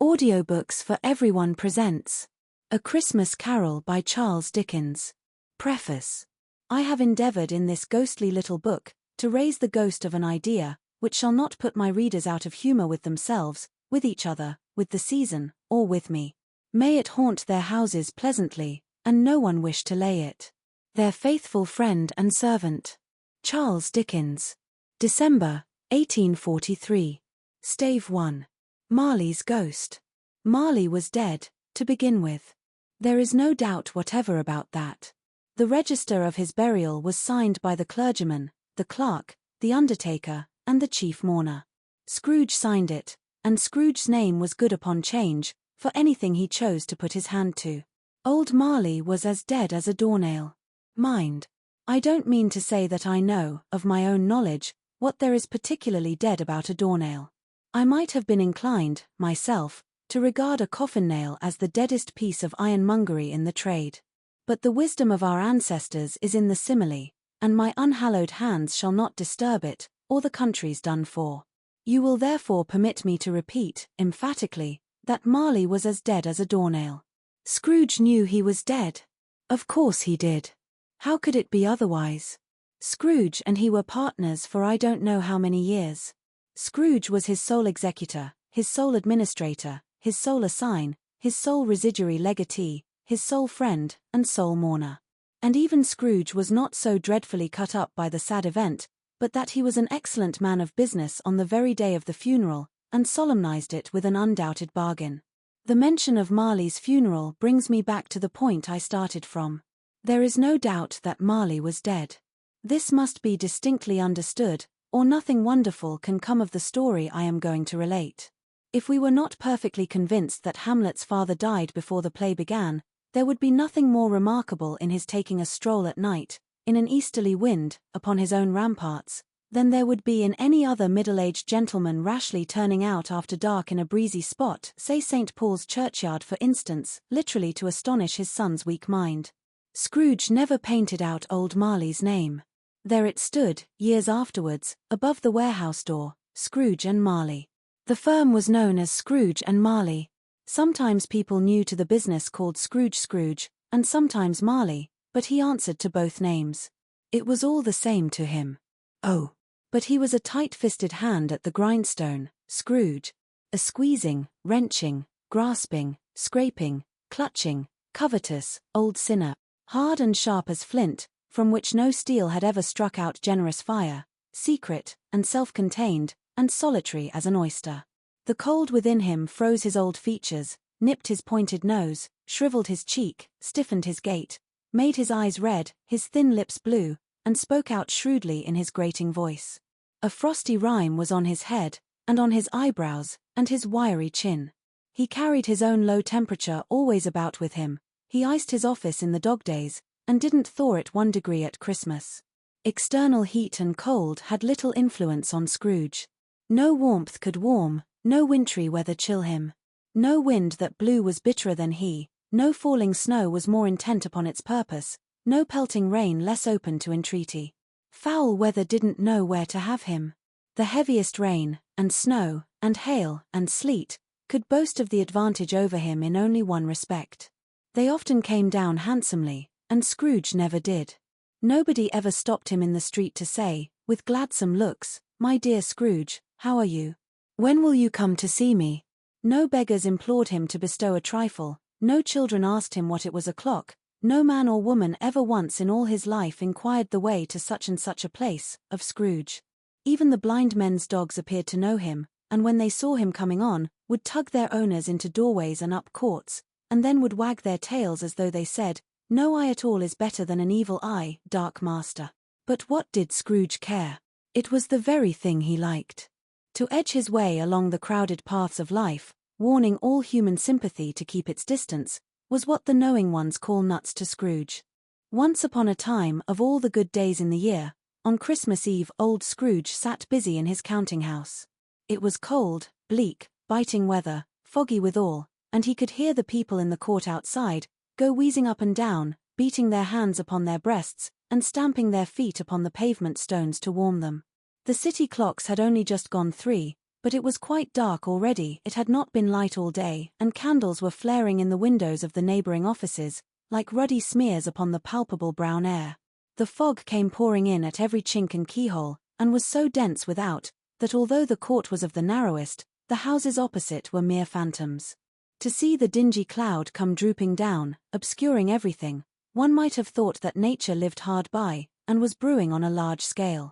Audiobooks for Everyone presents A Christmas Carol by Charles Dickens. Preface. I have endeavored in this ghostly little book to raise the ghost of an idea, which shall not put my readers out of humor with themselves, with each other, with the season, or with me. May it haunt their houses pleasantly, and no one wish to lay it. Their faithful friend and servant, Charles Dickens. December, 1843. Stave 1. Marley's Ghost. Marley was dead, to begin with. There is no doubt whatever about that. The register of his burial was signed by the clergyman, the clerk, the undertaker, and the chief mourner. Scrooge signed it, and Scrooge's name was good upon change, for anything he chose to put his hand to. Old Marley was as dead as a doornail. Mind, I don't mean to say that I know, of my own knowledge, what there is particularly dead about a doornail. I might have been inclined, myself, to regard a coffin nail as the deadest piece of ironmongery in the trade. But the wisdom of our ancestors is in the simile, and my unhallowed hands shall not disturb it, or the country's done for. You will therefore permit me to repeat, emphatically, that Marley was as dead as a doornail. Scrooge knew he was dead. Of course he did. How could it be otherwise? Scrooge and he were partners for I don't know how many years. Scrooge was his sole executor, his sole administrator, his sole assign, his sole residuary legatee, his sole friend, and sole mourner. And even Scrooge was not so dreadfully cut up by the sad event, but that he was an excellent man of business on the very day of the funeral, and solemnized it with an undoubted bargain. The mention of Marley's funeral brings me back to the point I started from. There is no doubt that Marley was dead. This must be distinctly understood, or nothing wonderful can come of the story I am going to relate. If we were not perfectly convinced that Hamlet's father died before the play began, there would be nothing more remarkable in his taking a stroll at night, in an easterly wind, upon his own ramparts, than there would be in any other middle-aged gentleman rashly turning out after dark in a breezy spot, say St. Paul's churchyard for instance, literally to astonish his son's weak mind. Scrooge never painted out old Marley's name. There it stood, years afterwards, above the warehouse door, Scrooge and Marley. The firm was known as Scrooge and Marley. Sometimes people new to the business called Scrooge, and sometimes Marley, but he answered to both names. It was all the same to him. Oh, but he was a tight-fisted hand at the grindstone, Scrooge. A squeezing, wrenching, grasping, scraping, clutching, covetous, old sinner, hard and sharp as flint, from which no steel had ever struck out generous fire, secret, and self-contained, and solitary as an oyster. The cold within him froze his old features, nipped his pointed nose, shriveled his cheek, stiffened his gait, made his eyes red, his thin lips blue, and spoke out shrewdly in his grating voice. A frosty rime was on his head, and on his eyebrows, and his wiry chin. He carried his own low temperature always about with him. He iced his office in the dog days, and didn't thaw it 1 degree at Christmas. External heat and cold had little influence on Scrooge. No warmth could warm, no wintry weather chill him. No wind that blew was bitterer than he, no falling snow was more intent upon its purpose, no pelting rain less open to entreaty. Foul weather didn't know where to have him. The heaviest rain, and snow, and hail, and sleet, could boast of the advantage over him in only one respect. They often came down handsomely, and Scrooge never did. Nobody ever stopped him in the street to say, with gladsome looks, "My dear Scrooge, how are you? When will you come to see me?" No beggars implored him to bestow a trifle, no children asked him what it was o'clock, no man or woman ever once in all his life inquired the way to such and such a place, of Scrooge. Even the blind men's dogs appeared to know him, and when they saw him coming on, would tug their owners into doorways and up courts, and then would wag their tails as though they said, "No eye at all is better than an evil eye, dark master." But what did Scrooge care? It was the very thing he liked. To edge his way along the crowded paths of life, warning all human sympathy to keep its distance, was what the knowing ones call nuts to Scrooge. Once upon a time, of all the good days in the year, on Christmas Eve old Scrooge sat busy in his counting-house. It was cold, bleak, biting weather, foggy withal, and he could hear the people in the court outside go wheezing up and down, beating their hands upon their breasts, and stamping their feet upon the pavement stones to warm them. The city clocks had only just gone 3, but it was quite dark already. It had not been light all day, and candles were flaring in the windows of the neighboring offices, like ruddy smears upon the palpable brown air. The fog came pouring in at every chink and keyhole, and was so dense without, that although the court was of the narrowest, the houses opposite were mere phantoms. To see the dingy cloud come drooping down, obscuring everything, one might have thought that nature lived hard by, and was brewing on a large scale.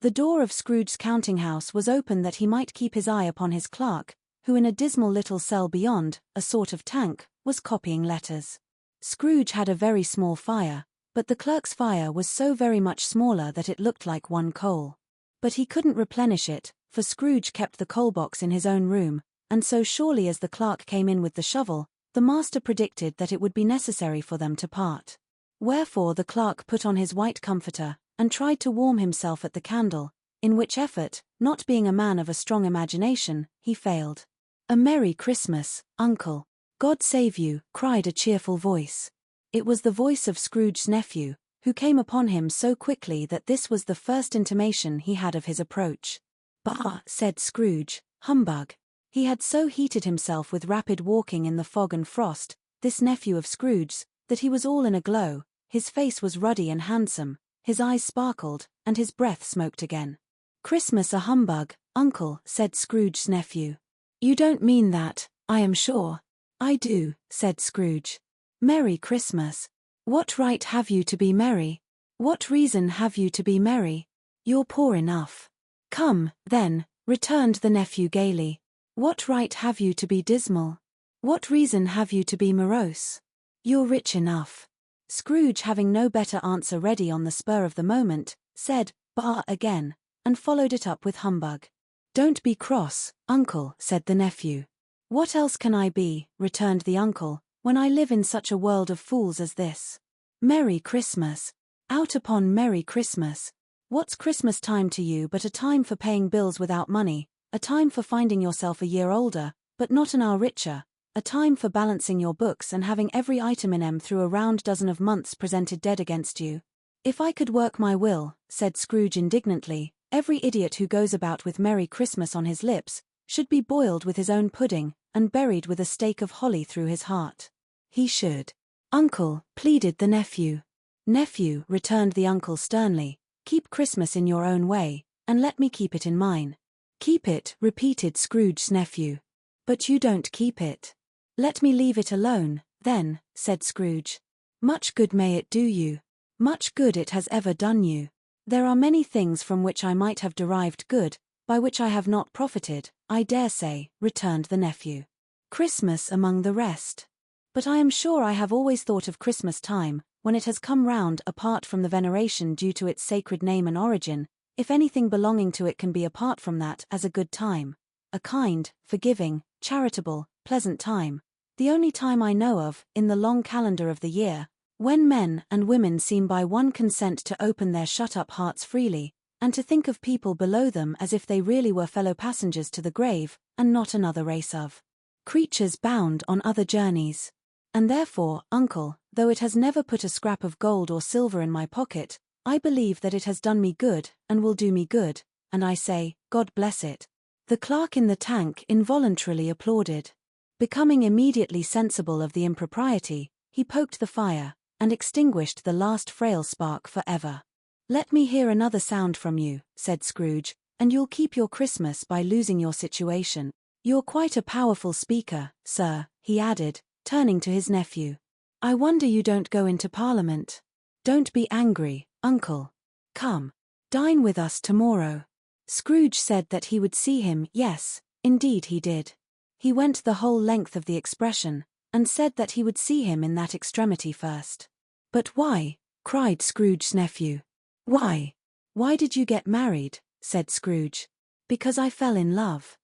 The door of Scrooge's counting-house was open that he might keep his eye upon his clerk, who in a dismal little cell beyond, a sort of tank, was copying letters. Scrooge had a very small fire, but the clerk's fire was so very much smaller that it looked like one coal. But he couldn't replenish it, for Scrooge kept the coal-box in his own room, and so surely as the clerk came in with the shovel, the master predicted that it would be necessary for them to part. Wherefore the clerk put on his white comforter, and tried to warm himself at the candle, in which effort, not being a man of a strong imagination, he failed. "A Merry Christmas, Uncle! God save you!" cried a cheerful voice. It was the voice of Scrooge's nephew, who came upon him so quickly that this was the first intimation he had of his approach. "Bah!" said Scrooge, "humbug!" He had so heated himself with rapid walking in the fog and frost, this nephew of Scrooge's, that he was all in a glow. His face was ruddy and handsome, his eyes sparkled, and his breath smoked again. "Christmas a humbug, Uncle," said Scrooge's nephew. "You don't mean that, I am sure." "I do," said Scrooge. "Merry Christmas. What right have you to be merry? What reason have you to be merry? You're poor enough." "Come, then," returned the nephew gaily. "What right have you to be dismal? What reason have you to be morose? You're rich enough." Scrooge, having no better answer ready on the spur of the moment, said, "Bah!" again, and followed it up with humbug. "Don't be cross, Uncle," said the nephew. "What else can I be," returned the uncle, "when I live in such a world of fools as this? Merry Christmas! Out upon Merry Christmas! What's Christmas time to you but a time for paying bills without money, a time for finding yourself a year older, but not an hour richer, a time for balancing your books and having every item in 'em through a round dozen of months presented dead against you? If I could work my will," said Scrooge indignantly, "every idiot who goes about with Merry Christmas on his lips should be boiled with his own pudding, and buried with a stake of holly through his heart. He should." "Uncle," pleaded the nephew. "Nephew," returned the uncle sternly, "keep Christmas in your own way, and let me keep it in mine." "Keep it," repeated Scrooge's nephew. "But you don't keep it." "Let me leave it alone, then," said Scrooge. "Much good may it do you. Much good it has ever done you. There are many things from which I might have derived good, by which I have not profited, I dare say," returned the nephew. "Christmas among the rest. But I am sure I have always thought of Christmas time, when it has come round, apart from the veneration due to its sacred name and origin, if anything belonging to it can be apart from that, as a good time. A kind, forgiving, charitable, pleasant time. The only time I know of, in the long calendar of the year, when men and women seem by one consent to open their shut-up hearts freely, and to think of people below them as if they really were fellow passengers to the grave, and not another race of creatures bound on other journeys. And therefore, Uncle, though it has never put a scrap of gold or silver in my pocket, I believe that it has done me good, and will do me good, and I say, God bless it." The clerk in the tank involuntarily applauded. Becoming immediately sensible of the impropriety, he poked the fire, and extinguished the last frail spark for ever. "Let me hear another sound from you," said Scrooge, "and you'll keep your Christmas by losing your situation. You're quite a powerful speaker, sir," he added, turning to his nephew. "I wonder you don't go into Parliament. Don't be angry, Uncle. Come. Dine with us tomorrow." Scrooge said that he would see him. Yes, indeed he did. He went the whole length of the expression, and said that he would see him in that extremity first. "But why?" cried Scrooge's nephew. "Why? Why did you get married?" said Scrooge. "Because I fell in love."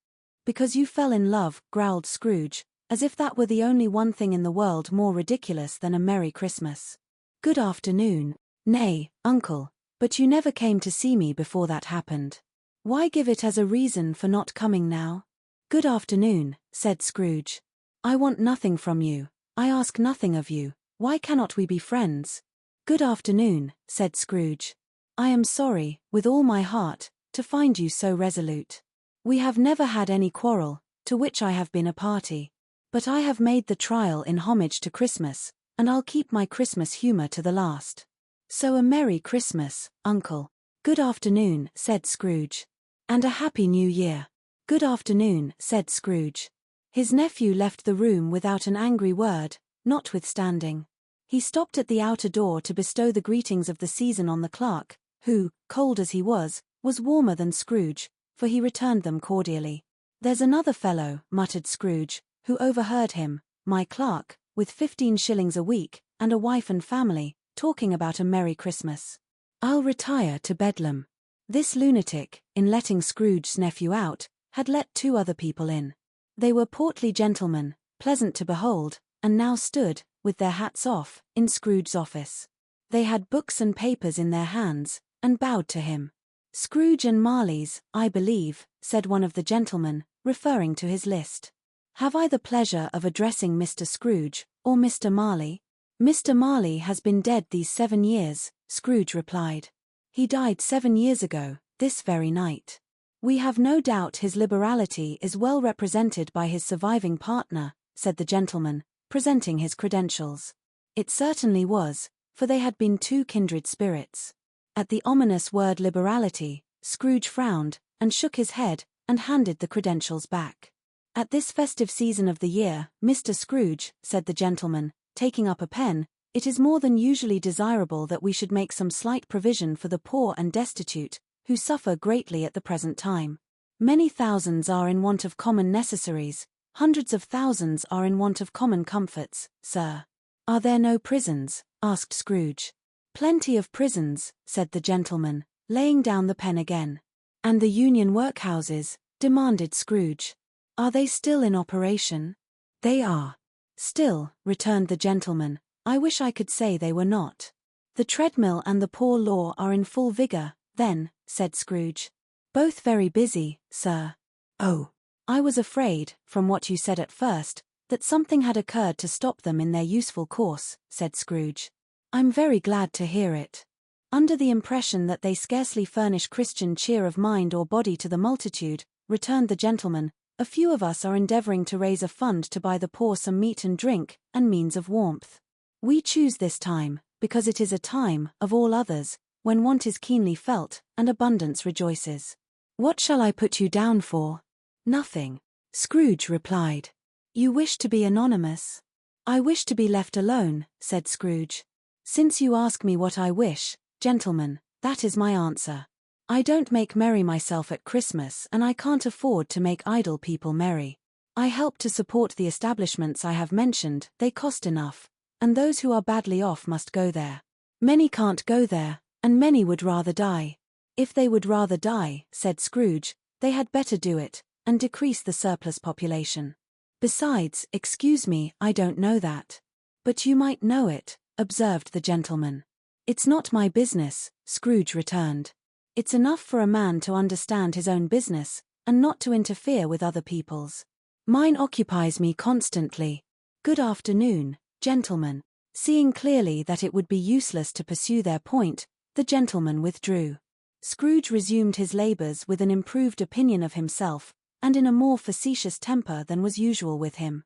"Because you fell in love," growled Scrooge, as if that were the only one thing in the world more ridiculous than a Merry Christmas. "Good afternoon." "Nay, Uncle, but you never came to see me before that happened. Why give it as a reason for not coming now?" "Good afternoon," said Scrooge. "I want nothing from you, I ask nothing of you, why cannot we be friends?" "Good afternoon," said Scrooge. "I am sorry, with all my heart, to find you so resolute. We have never had any quarrel, to which I have been a party. But I have made the trial in homage to Christmas, and I'll keep my Christmas humor to the last. So a Merry Christmas, Uncle. Good afternoon, said Scrooge. And a Happy New Year. Good afternoon, said Scrooge. His nephew left the room without an angry word, notwithstanding. He stopped at the outer door to bestow the greetings of the season on the clerk, who, cold as he was warmer than Scrooge, for he returned them cordially. There's another fellow, muttered Scrooge, who overheard him, my clerk, with 15 shillings a week, and a wife and family, talking about a Merry Christmas. I'll retire to Bedlam. This lunatic, in letting Scrooge's nephew out, had let 2 other people in. They were portly gentlemen, pleasant to behold, and now stood, with their hats off, in Scrooge's office. They had books and papers in their hands, and bowed to him. Scrooge and Marley's, I believe, said one of the gentlemen, referring to his list. Have I the pleasure of addressing Mr. Scrooge, or Mr. Marley? Mr. Marley has been dead these 7 years, Scrooge replied. He died 7 years ago, this very night. We have no doubt his liberality is well represented by his surviving partner, said the gentleman, presenting his credentials. It certainly was, for they had been 2 kindred spirits. At the ominous word liberality, Scrooge frowned, and shook his head, and handed the credentials back. At this festive season of the year, Mr. Scrooge, said the gentleman, taking up a pen, it is more than usually desirable that we should make some slight provision for the poor and destitute, who suffer greatly at the present time. Many thousands are in want of common necessaries, hundreds of thousands are in want of common comforts, sir. Are there no prisons? Asked Scrooge. Plenty of prisons, said the gentleman, laying down the pen again. And the union workhouses? Demanded Scrooge. Are they still in operation? They are. Still, returned the gentleman, I wish I could say they were not. The treadmill and the poor law are in full vigor, then, said Scrooge. Both very busy, sir. Oh. I was afraid, from what you said at first, that something had occurred to stop them in their useful course, said Scrooge. I'm very glad to hear it. Under the impression that they scarcely furnish Christian cheer of mind or body to the multitude, returned the gentleman, a few of us are endeavoring to raise a fund to buy the poor some meat and drink, and means of warmth. We choose this time, because it is a time, of all others, when want is keenly felt, and abundance rejoices. What shall I put you down for? Nothing. Scrooge replied. You wish to be anonymous? I wish to be left alone, said Scrooge. Since you ask me what I wish, gentlemen, that is my answer. I don't make merry myself at Christmas, and I can't afford to make idle people merry. I help to support the establishments I have mentioned, they cost enough, and those who are badly off must go there. Many can't go there, and many would rather die. If they would rather die, said Scrooge, they had better do it, and decrease the surplus population. Besides, excuse me, I don't know that. But you might know it, observed the gentleman. It's not my business, Scrooge returned. It's enough for a man to understand his own business, and not to interfere with other people's. Mine occupies me constantly. Good afternoon, gentlemen. Seeing clearly that it would be useless to pursue their point, the gentleman withdrew. Scrooge resumed his labors with an improved opinion of himself, and in a more facetious temper than was usual with him.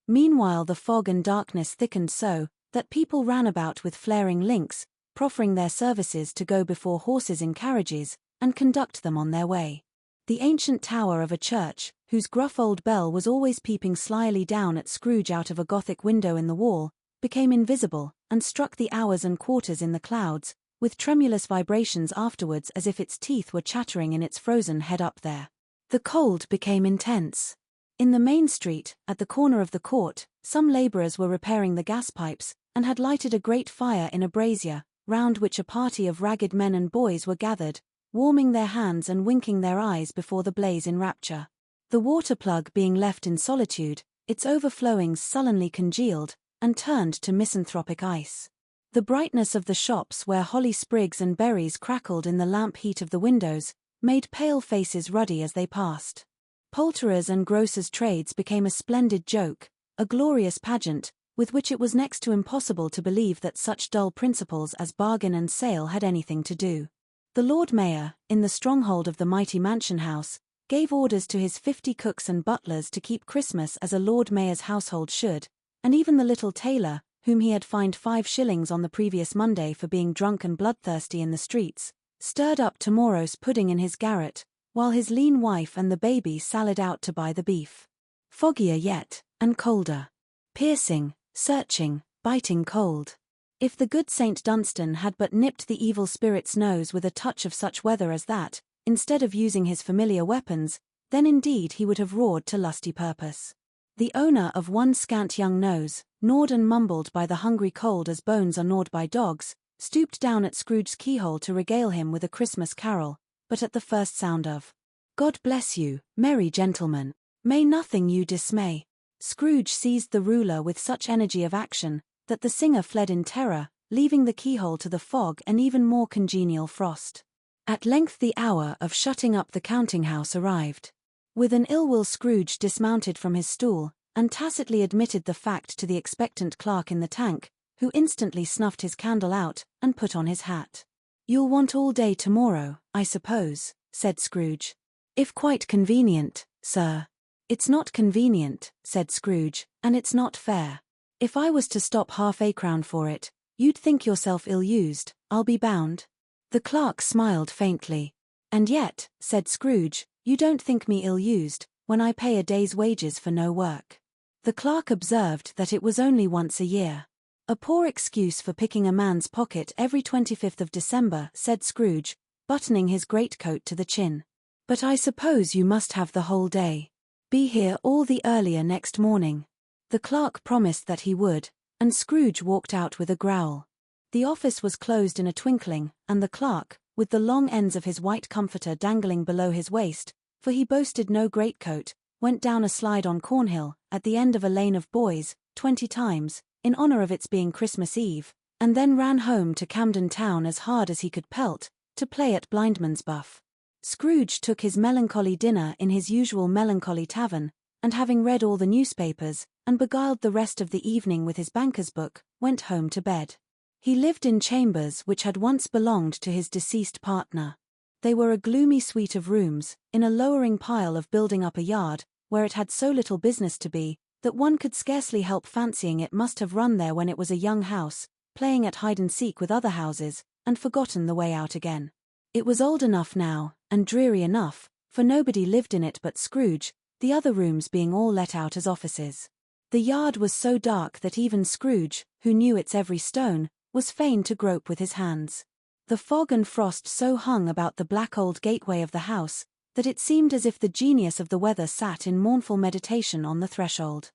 Meanwhile the fog and darkness thickened so, that people ran about with flaring links, proffering their services to go before horses in carriages, and conduct them on their way. The ancient tower of a church, whose gruff old bell was always peeping slyly down at Scrooge out of a Gothic window in the wall, became invisible, and struck the hours and quarters in the clouds, with tremulous vibrations afterwards as if its teeth were chattering in its frozen head up there. The cold became intense. In the main street, at the corner of the court, some labourers were repairing the gas pipes, and had lighted a great fire in a brazier, round which a party of ragged men and boys were gathered, warming their hands and winking their eyes before the blaze in rapture. The water plug being left in solitude, its overflowings sullenly congealed, and turned to misanthropic ice. The brightness of the shops where holly sprigs and berries crackled in the lamp heat of the windows, made pale faces ruddy as they passed. Poulterers' and grocers' trades became a splendid joke, a glorious pageant, with which it was next to impossible to believe that such dull principles as bargain and sale had anything to do. The Lord Mayor, in the stronghold of the mighty mansion house, gave orders to his 50 cooks and butlers to keep Christmas as a Lord Mayor's household should, and even the little tailor, whom he had fined 5 shillings on the previous Monday for being drunk and bloodthirsty in the streets, stirred up tomorrow's pudding in his garret, while his lean wife and the baby sallied out to buy the beef. Foggier yet, and colder. Piercing, searching, biting cold. If the good St. Dunstan had but nipped the evil spirit's nose with a touch of such weather as that, instead of using his familiar weapons, then indeed he would have roared to lusty purpose. The owner of one scant young nose, gnawed and mumbled by the hungry cold as bones are gnawed by dogs, stooped down at Scrooge's keyhole to regale him with a Christmas carol, but at the first sound of "God bless you, merry gentlemen, may nothing you dismay," Scrooge seized the ruler with such energy of action, that the singer fled in terror, leaving the keyhole to the fog and even more congenial frost. At length the hour of shutting up the counting-house arrived. With an ill-will Scrooge dismounted from his stool, and tacitly admitted the fact to the expectant clerk in the tank, who instantly snuffed his candle out, and put on his hat. "You'll want all day tomorrow, I suppose," said Scrooge. "If quite convenient, sir." "It's not convenient," said Scrooge, "and it's not fair. If I was to stop half-a-crown for it, you'd think yourself ill-used, I'll be bound." The clerk smiled faintly. "And yet," said Scrooge, "you don't think me ill-used, when I pay a day's wages for no work." The clerk observed that it was only once a year. "A poor excuse for picking a man's pocket every 25th of December," said Scrooge, buttoning his greatcoat to the chin. "But I suppose you must have the whole day. Be here all the earlier next morning." The clerk promised that he would, and Scrooge walked out with a growl. The office was closed in a twinkling, and the clerk, with the long ends of his white comforter dangling below his waist, for he boasted no greatcoat, went down a slide on Cornhill, at the end of a lane of boys, 20 times, in honor of its being Christmas Eve, and then ran home to Camden Town as hard as he could pelt, to play at blindman's buff. Scrooge took his melancholy dinner in his usual melancholy tavern, and having read all the newspapers, and beguiled the rest of the evening with his banker's book, went home to bed. He lived in chambers which had once belonged to his deceased partner. They were a gloomy suite of rooms, in a lowering pile of building up a yard, where it had so little business to be, that one could scarcely help fancying it must have run there when it was a young house, playing at hide-and-seek with other houses, and forgotten the way out again. It was old enough now, and dreary enough, for nobody lived in it but Scrooge, the other rooms being all let out as offices. The yard was so dark that even Scrooge, who knew its every stone, was fain to grope with his hands. The fog and frost so hung about the black old gateway of the house, that it seemed as if the genius of the weather sat in mournful meditation on the threshold.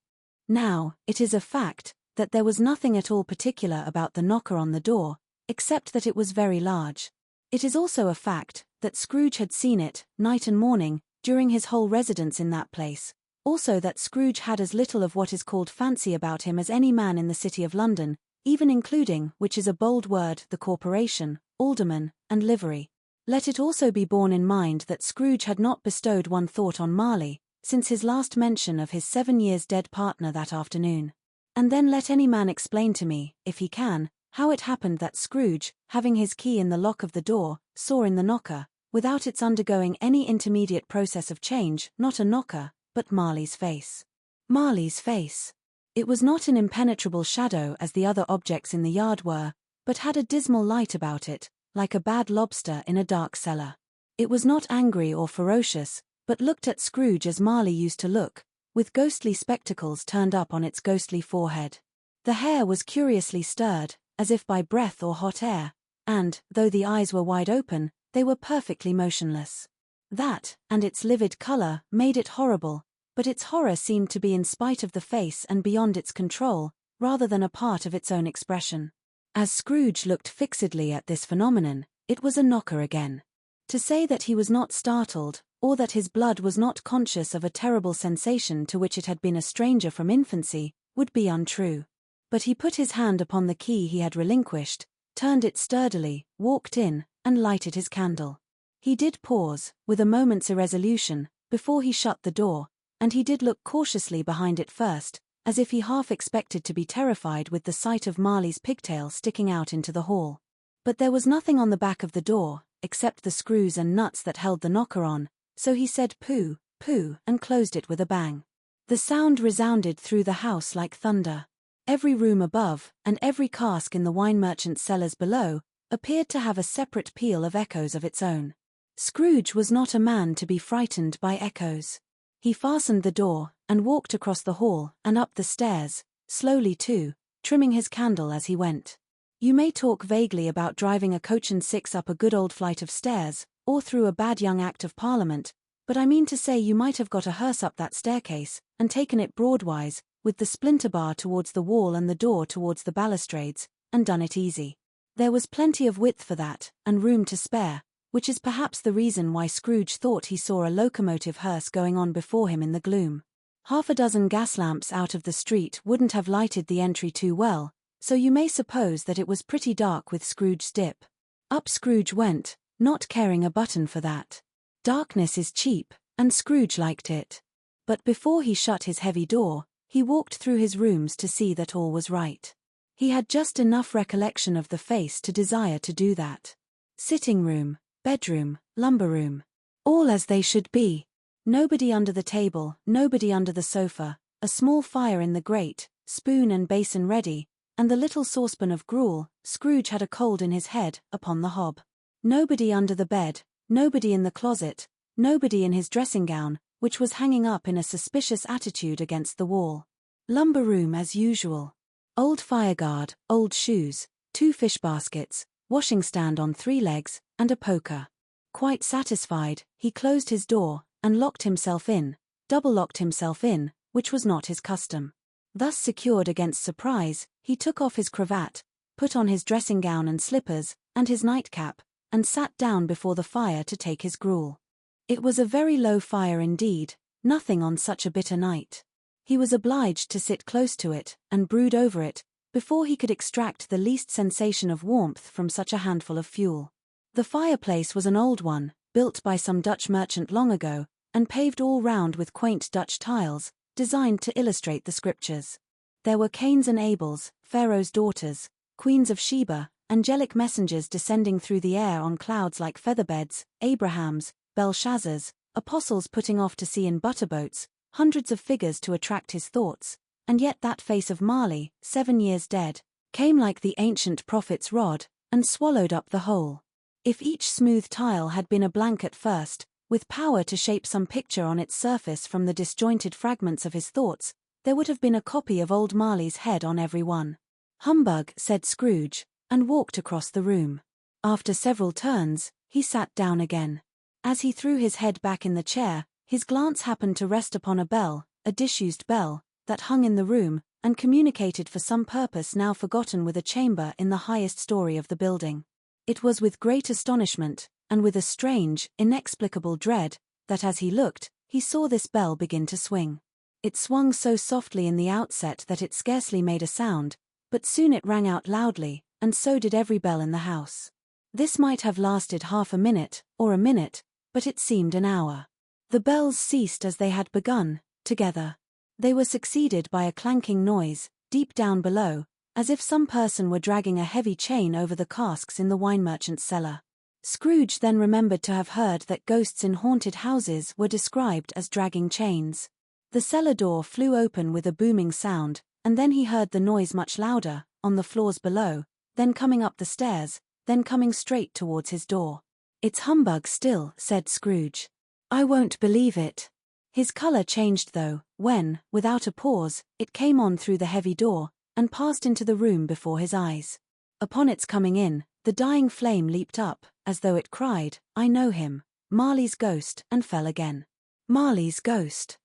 Now, it is a fact, that there was nothing at all particular about the knocker on the door, except that it was very large. It is also a fact, that Scrooge had seen it, night and morning, during his whole residence in that place. Also that Scrooge had as little of what is called fancy about him as any man in the City of London, even including, which is a bold word, the corporation, alderman, and livery. Let it also be borne in mind that Scrooge had not bestowed one thought on Marley, since his last mention of his 7 years dead partner that afternoon. And then let any man explain to me, if he can, how it happened that Scrooge, having his key in the lock of the door, saw in the knocker, without its undergoing any intermediate process of change, not a knocker, but Marley's face. Marley's face. It was not an impenetrable shadow as the other objects in the yard were, but had a dismal light about it, like a bad lobster in a dark cellar. It was not angry or ferocious, but looked at Scrooge as Marley used to look, with ghostly spectacles turned up on its ghostly forehead. The hair was curiously stirred, as if by breath or hot air, and, though the eyes were wide open, they were perfectly motionless. That, and its livid color, made it horrible, but its horror seemed to be in spite of the face and beyond its control, rather than a part of its own expression. As Scrooge looked fixedly at this phenomenon, it was a knocker again. To say that he was not startled, or that his blood was not conscious of a terrible sensation to which it had been a stranger from infancy, would be untrue. But he put his hand upon the key he had relinquished, turned it sturdily, walked in, and lighted his candle. He did pause, with a moment's irresolution, before he shut the door, and he did look cautiously behind it first, as if he half expected to be terrified with the sight of Marley's pigtail sticking out into the hall. But there was nothing on the back of the door, except the screws and nuts that held the knocker on, so he said pooh, pooh, and closed it with a bang. The sound resounded through the house like thunder. Every room above, and every cask in the wine merchant's cellars below, appeared to have a separate peal of echoes of its own. Scrooge was not a man to be frightened by echoes. He fastened the door, and walked across the hall, and up the stairs, slowly too, trimming his candle as he went. You may talk vaguely about driving a coach and six up a good old flight of stairs, or through a bad young Act of Parliament, but I mean to say you might have got a hearse up that staircase, and taken it broadwise, with the splinter bar towards the wall and the door towards the balustrades, and done it easy. There was plenty of width for that, and room to spare, which is perhaps the reason why Scrooge thought he saw a locomotive hearse going on before him in the gloom. Half a dozen gas lamps out of the street wouldn't have lighted the entry too well, so you may suppose that it was pretty dark with Scrooge's dip. Up Scrooge went, not caring a button for that. Darkness is cheap, and Scrooge liked it. But before he shut his heavy door, he walked through his rooms to see that all was right. He had just enough recollection of the face to desire to do that. Sitting room, bedroom, lumber room. All as they should be. Nobody under the table, nobody under the sofa, a small fire in the grate, spoon and basin ready, and the little saucepan of gruel, Scrooge had a cold in his head, upon the hob. Nobody under the bed, nobody in the closet, nobody in his dressing gown, which was hanging up in a suspicious attitude against the wall. Lumber room as usual. Old fireguard, old shoes, 2 fish baskets, washing stand on 3 legs, and a poker. Quite satisfied, he closed his door, and locked himself in, double-locked himself in, which was not his custom. Thus secured against surprise, he took off his cravat, put on his dressing gown and slippers, and his nightcap, and sat down before the fire to take his gruel. It was a very low fire indeed, nothing on such a bitter night. He was obliged to sit close to it, and brood over it, before he could extract the least sensation of warmth from such a handful of fuel. The fireplace was an old one, built by some Dutch merchant long ago, and paved all round with quaint Dutch tiles, designed to illustrate the scriptures. There were Cains and Abels, Pharaoh's daughters, queens of Sheba, angelic messengers descending through the air on clouds like featherbeds, Abrahams, Belshazzars, apostles putting off to sea in butterboats, hundreds of figures to attract his thoughts, and yet that face of Marley, 7 years dead, came like the ancient prophet's rod, and swallowed up the whole. If each smooth tile had been a blank at first, with power to shape some picture on its surface from the disjointed fragments of his thoughts, there would have been a copy of old Marley's head on every one. Humbug, said Scrooge, and walked across the room. After several turns, he sat down again. As he threw his head back in the chair, his glance happened to rest upon a bell, a disused bell, that hung in the room, and communicated for some purpose now forgotten with a chamber in the highest story of the building. It was with great astonishment, and with a strange, inexplicable dread, that as he looked, he saw this bell begin to swing. It swung so softly in the outset that it scarcely made a sound, but soon it rang out loudly, and so did every bell in the house. This might have lasted half a minute, or a minute, but it seemed an hour. The bells ceased as they had begun, together. They were succeeded by a clanking noise, deep down below, as if some person were dragging a heavy chain over the casks in the wine merchant's cellar. Scrooge then remembered to have heard that ghosts in haunted houses were described as dragging chains. The cellar door flew open with a booming sound, and then he heard the noise much louder, on the floors below, then coming up the stairs, then coming straight towards his door. "It's humbug still," said Scrooge. "I won't believe it." His colour changed though, when, without a pause, it came on through the heavy door, and passed into the room before his eyes. Upon its coming in, the dying flame leaped up, as though it cried, "I know him, Marley's ghost," and fell again. Marley's ghost.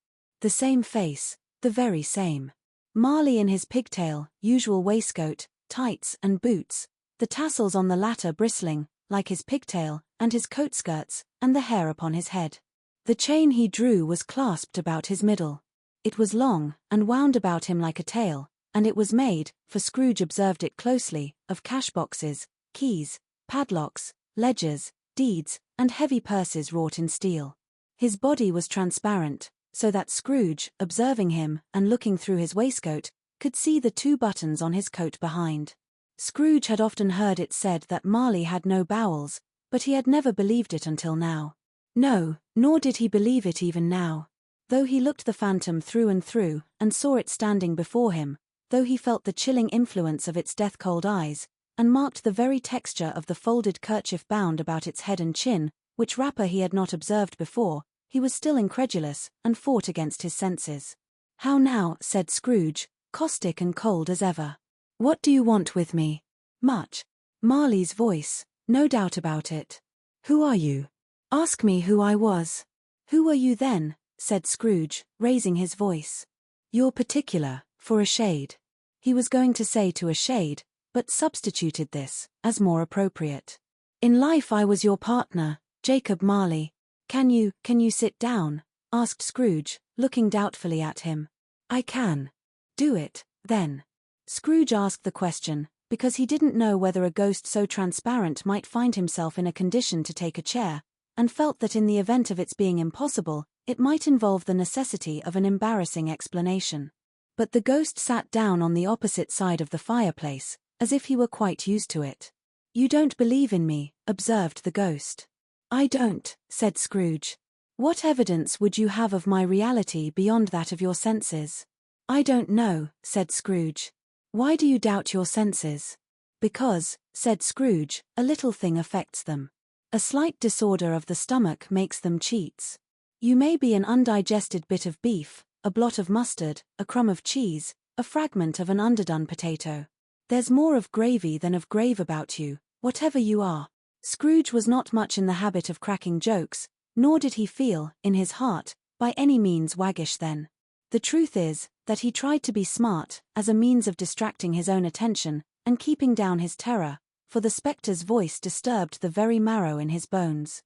The same face, the very same. Marley in his pigtail, usual waistcoat, tights and boots, the tassels on the latter bristling, like his pigtail, and his coat skirts, and the hair upon his head. The chain he drew was clasped about his middle. It was long, and wound about him like a tail, and it was made, for Scrooge observed it closely, of cash-boxes, keys, padlocks, ledgers, deeds, and heavy purses wrought in steel. His body was transparent, so that Scrooge, observing him, and looking through his waistcoat, could see the 2 buttons on his coat behind. Scrooge had often heard it said that Marley had no bowels, but he had never believed it until now. No, nor did he believe it even now. Though he looked the phantom through and saw it standing before him, though he felt the chilling influence of its death-cold eyes, and marked the very texture of the folded kerchief bound about its head and chin, which wrapper he had not observed before, he was still incredulous, and fought against his senses. "How now?" said Scrooge, caustic and cold as ever. "What do you want with me?" "Much." Marley's voice, no doubt about it. "Who are you?" "Ask me who I was." "Who were you then?" said Scrooge, raising his voice. "You're particular, for a shade." He was going to say to a shade, but substituted this, as more appropriate. "In life I was your partner, Jacob Marley." Can you sit down?" asked Scrooge, looking doubtfully at him. "I can." "Do it, then." Scrooge asked the question, because he didn't know whether a ghost so transparent might find himself in a condition to take a chair, and felt that in the event of its being impossible, it might involve the necessity of an embarrassing explanation. But the ghost sat down on the opposite side of the fireplace, as if he were quite used to it. "You don't believe in me," observed the ghost. "I don't," said Scrooge. "What evidence would you have of my reality beyond that of your senses?" "I don't know," said Scrooge. "Why do you doubt your senses?" "Because," said Scrooge, "a little thing affects them. A slight disorder of the stomach makes them cheats. You may be an undigested bit of beef, a blot of mustard, a crumb of cheese, a fragment of an underdone potato. There's more of gravy than of grave about you, whatever you are." Scrooge was not much in the habit of cracking jokes, nor did he feel, in his heart, by any means waggish then. The truth is, that he tried to be smart, as a means of distracting his own attention, and keeping down his terror, for the spectre's voice disturbed the very marrow in his bones.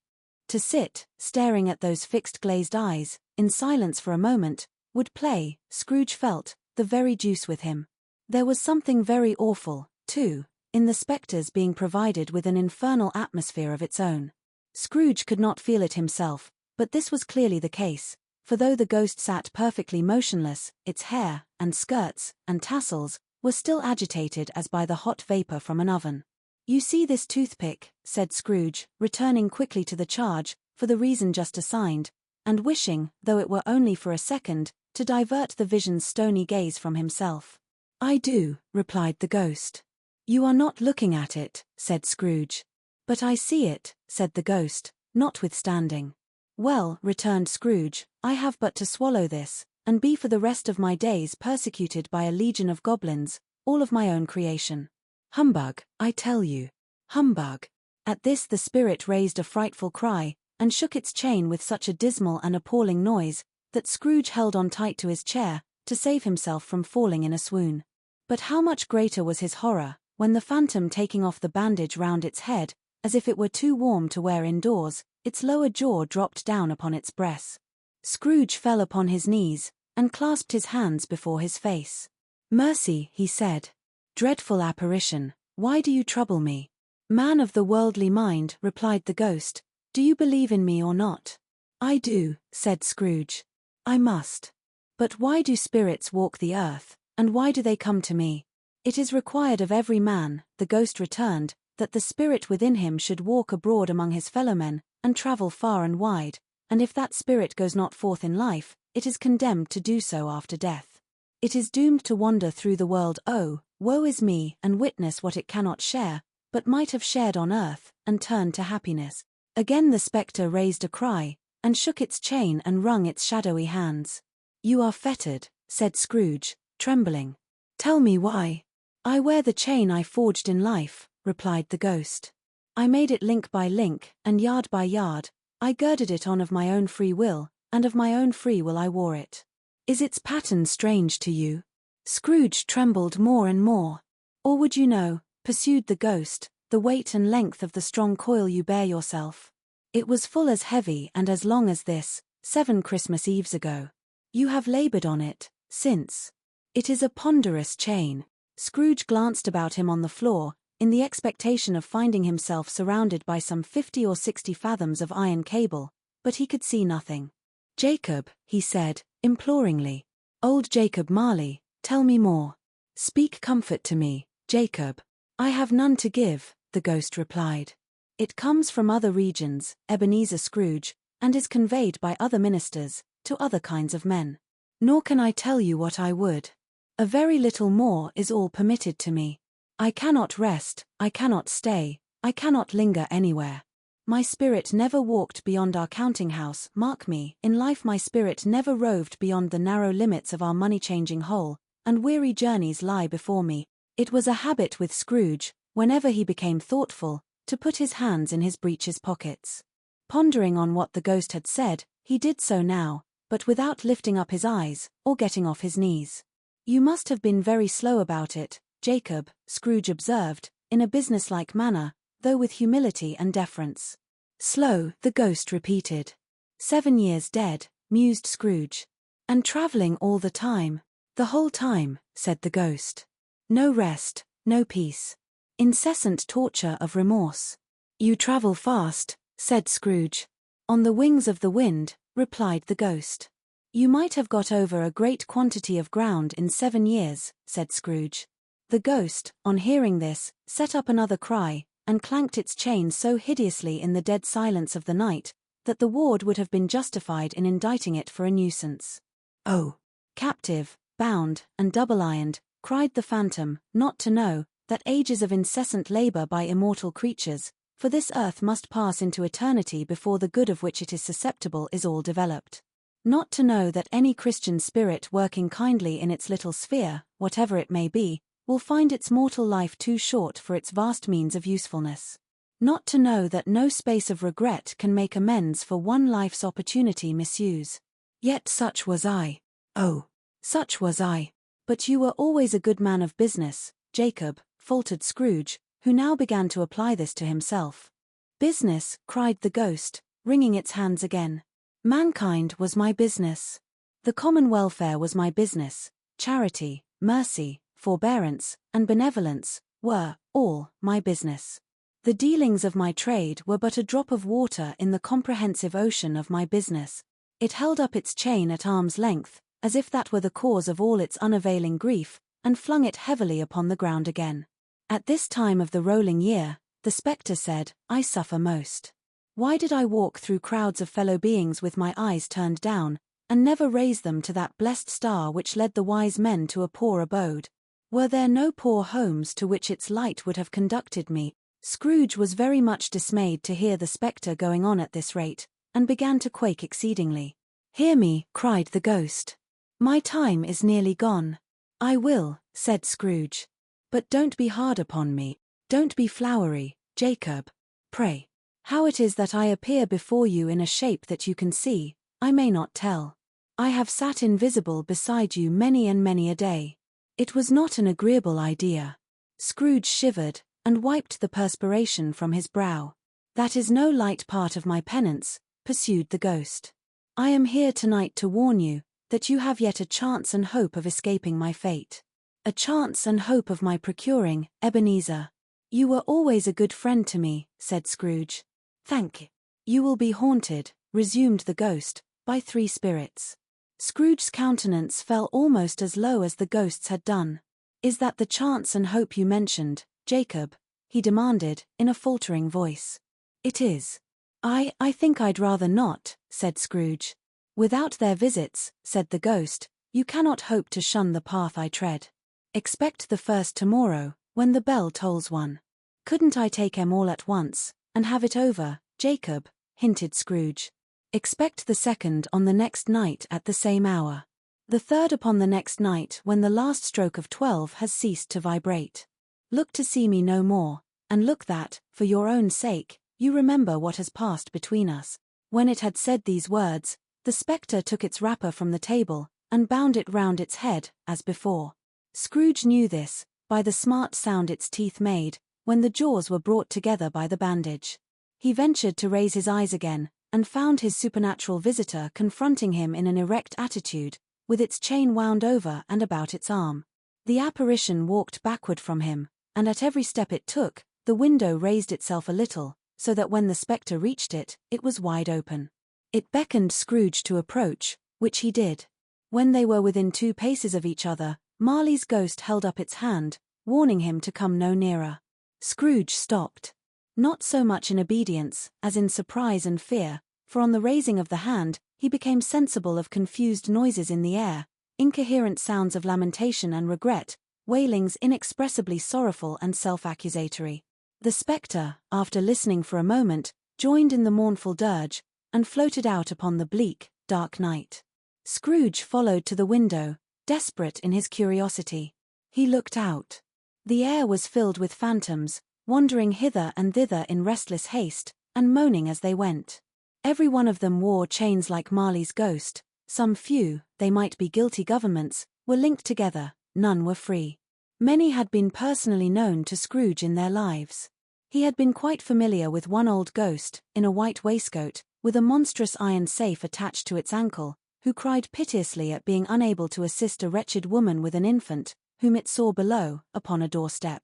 To sit, staring at those fixed glazed eyes, in silence for a moment, would play, Scrooge felt, the very deuce with him. There was something very awful, too, in the spectre's being provided with an infernal atmosphere of its own. Scrooge could not feel it himself, but this was clearly the case, for though the ghost sat perfectly motionless, its hair, and skirts, and tassels, were still agitated as by the hot vapor from an oven. "You see this toothpick," said Scrooge, returning quickly to the charge, for the reason just assigned, and wishing, though it were only for a second, to divert the vision's stony gaze from himself. "I do," replied the ghost. "You are not looking at it," said Scrooge. "But I see it," said the ghost, notwithstanding. "Well," returned Scrooge, "I have but to swallow this, and be for the rest of my days persecuted by a legion of goblins, all of my own creation. Humbug, I tell you. Humbug." At this the spirit raised a frightful cry, and shook its chain with such a dismal and appalling noise, that Scrooge held on tight to his chair, to save himself from falling in a swoon. But how much greater was his horror, when the phantom, taking off the bandage round its head, as if it were too warm to wear indoors, its lower jaw dropped down upon its breast. Scrooge fell upon his knees, and clasped his hands before his face. "Mercy," he said. "Dreadful apparition, why do you trouble me?" "Man of the worldly mind," replied the ghost, "do you believe in me or not?" "I do," said Scrooge. "I must. But why do spirits walk the earth, and why do they come to me?" "It is required of every man," the ghost returned, "that the spirit within him should walk abroad among his fellowmen, and travel far and wide, and if that spirit goes not forth in life, it is condemned to do so after death. It is doomed to wander through the world, oh, woe is me, and witness what it cannot share, but might have shared on earth, and turn to happiness." Again the spectre raised a cry, and shook its chain and wrung its shadowy hands. "You are fettered," said Scrooge, trembling. "Tell me why." "I wear the chain I forged in life," replied the ghost. "I made it link by link, and yard by yard. I girded it on of my own free will, and of my own free will I wore it." "Is its pattern strange to you?" Scrooge trembled more and more. "Or would you know," pursued the ghost, "the weight and length of the strong coil you bear yourself? It was full as heavy and as long as this, 7 Christmas Eves ago. You have labored on it, since. It is a ponderous chain." Scrooge glanced about him on the floor, in the expectation of finding himself surrounded by some 50 or 60 fathoms of iron cable, but he could see nothing. "Jacob," he said, imploringly. "Old Jacob Marley, tell me more. Speak comfort to me, Jacob." "I have none to give," the ghost replied. "It comes from other regions, Ebenezer Scrooge, and is conveyed by other ministers, to other kinds of men. Nor can I tell you what I would. A very little more is all permitted to me. I cannot rest, I cannot stay, I cannot linger anywhere. My spirit never walked beyond our counting-house, mark me, in life my spirit never roved beyond the narrow limits of our money-changing hole, and weary journeys lie before me. It was a habit with Scrooge, whenever he became thoughtful, to put his hands in his breeches pockets. Pondering on what the ghost had said, he did so now, but without lifting up his eyes, or getting off his knees. You must have been very slow about it, Jacob, Scrooge observed, in a businesslike manner, though with humility and deference. Slow, the ghost repeated. 7 years dead, mused Scrooge. And travelling all the time. The whole time, said the ghost. No rest, no peace. Incessant torture of remorse. You travel fast, said Scrooge. On the wings of the wind, replied the ghost. You might have got over a great quantity of ground in 7 years, said Scrooge. The ghost, on hearing this, set up another cry, and clanked its chain so hideously in the dead silence of the night, that the ward would have been justified in indicting it for a nuisance. Oh! Captive, bound, and double-ironed, cried the phantom, not to know, that ages of incessant labour by immortal creatures, for this earth must pass into eternity before the good of which it is susceptible is all developed. Not to know that any Christian spirit working kindly in its little sphere, whatever it may be, will find its mortal life too short for its vast means of usefulness. Not to know that no space of regret can make amends for one life's opportunity misuse. Yet such was I. Oh, such was I. But you were always a good man of business, Jacob, faltered Scrooge, who now began to apply this to himself. Business, cried the ghost, wringing its hands again. Mankind was my business. The common welfare was my business. Charity, mercy, forbearance, and benevolence, were, all, my business. The dealings of my trade were but a drop of water in the comprehensive ocean of my business. It held up its chain at arm's length, as if that were the cause of all its unavailing grief, and flung it heavily upon the ground again. At this time of the rolling year, the spectre said, I suffer most. Why did I walk through crowds of fellow beings with my eyes turned down, and never raise them to that blessed star which led the wise men to a poor abode? Were there no poor homes to which its light would have conducted me? Scrooge was very much dismayed to hear the spectre going on at this rate, and began to quake exceedingly. Hear me, cried the ghost. My time is nearly gone. I will, said Scrooge. But don't be hard upon me, don't be flowery, Jacob. Pray. How it is that I appear before you in a shape that you can see, I may not tell. I have sat invisible beside you many and many a day. It was not an agreeable idea. Scrooge shivered, and wiped the perspiration from his brow. That is no light part of my penance, pursued the ghost. I am here tonight to warn you, that you have yet a chance and hope of escaping my fate. A chance and hope of my procuring, Ebenezer. You were always a good friend to me, said Scrooge. Thank you. You will be haunted, resumed the ghost, by 3 spirits. Scrooge's countenance fell almost as low as the ghost's had done. Is that the chance and hope you mentioned, Jacob? He demanded, in a faltering voice. It is. I think I'd rather not, said Scrooge. Without their visits, said the ghost, you cannot hope to shun the path I tread. Expect the first tomorrow, when the bell tolls 1. Couldn't I take 'em all at once, and have it over, Jacob? Hinted Scrooge. Expect the second on the next night at the same hour. The third upon the next night when the last stroke of 12 has ceased to vibrate. Look to see me no more, and look that, for your own sake, you remember what has passed between us. When it had said these words, the spectre took its wrapper from the table, and bound it round its head, as before. Scrooge knew this, by the smart sound its teeth made, when the jaws were brought together by the bandage. He ventured to raise his eyes again, and found his supernatural visitor confronting him in an erect attitude, with its chain wound over and about its arm. The apparition walked backward from him, and at every step it took, the window raised itself a little, so that when the spectre reached it, it was wide open. It beckoned Scrooge to approach, which he did. When they were within 2 paces of each other, Marley's ghost held up its hand, warning him to come no nearer. Scrooge stopped. Not so much in obedience, as in surprise and fear, for on the raising of the hand, he became sensible of confused noises in the air, incoherent sounds of lamentation and regret, wailings inexpressibly sorrowful and self-accusatory. The spectre, after listening for a moment, joined in the mournful dirge, and floated out upon the bleak, dark night. Scrooge followed to the window, desperate in his curiosity. He looked out. The air was filled with phantoms, wandering hither and thither in restless haste, and moaning as they went. Every one of them wore chains like Marley's ghost. Some few, they might be guilty governments, were linked together, none were free. Many had been personally known to Scrooge in their lives. He had been quite familiar with one old ghost, in a white waistcoat, with a monstrous iron safe attached to its ankle, who cried piteously at being unable to assist a wretched woman with an infant, whom it saw below, upon a doorstep.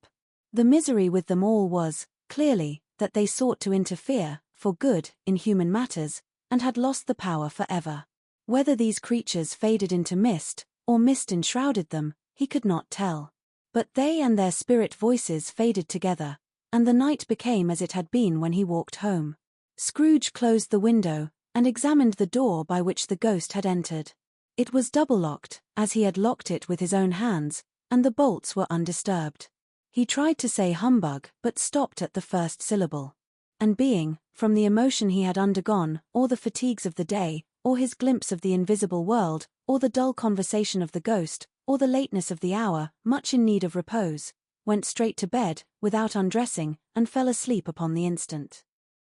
The misery with them all was, clearly, that they sought to interfere, for good, in human matters, and had lost the power forever. Whether these creatures faded into mist, or mist enshrouded them, he could not tell. But they and their spirit voices faded together, and the night became as it had been when he walked home. Scrooge closed the window, and examined the door by which the ghost had entered. It was double-locked, as he had locked it with his own hands, and the bolts were undisturbed. He tried to say humbug, but stopped at the first syllable. And being, from the emotion he had undergone, or the fatigues of the day, or his glimpse of the invisible world, or the dull conversation of the ghost, or the lateness of the hour, much in need of repose, went straight to bed, without undressing, and fell asleep upon the instant.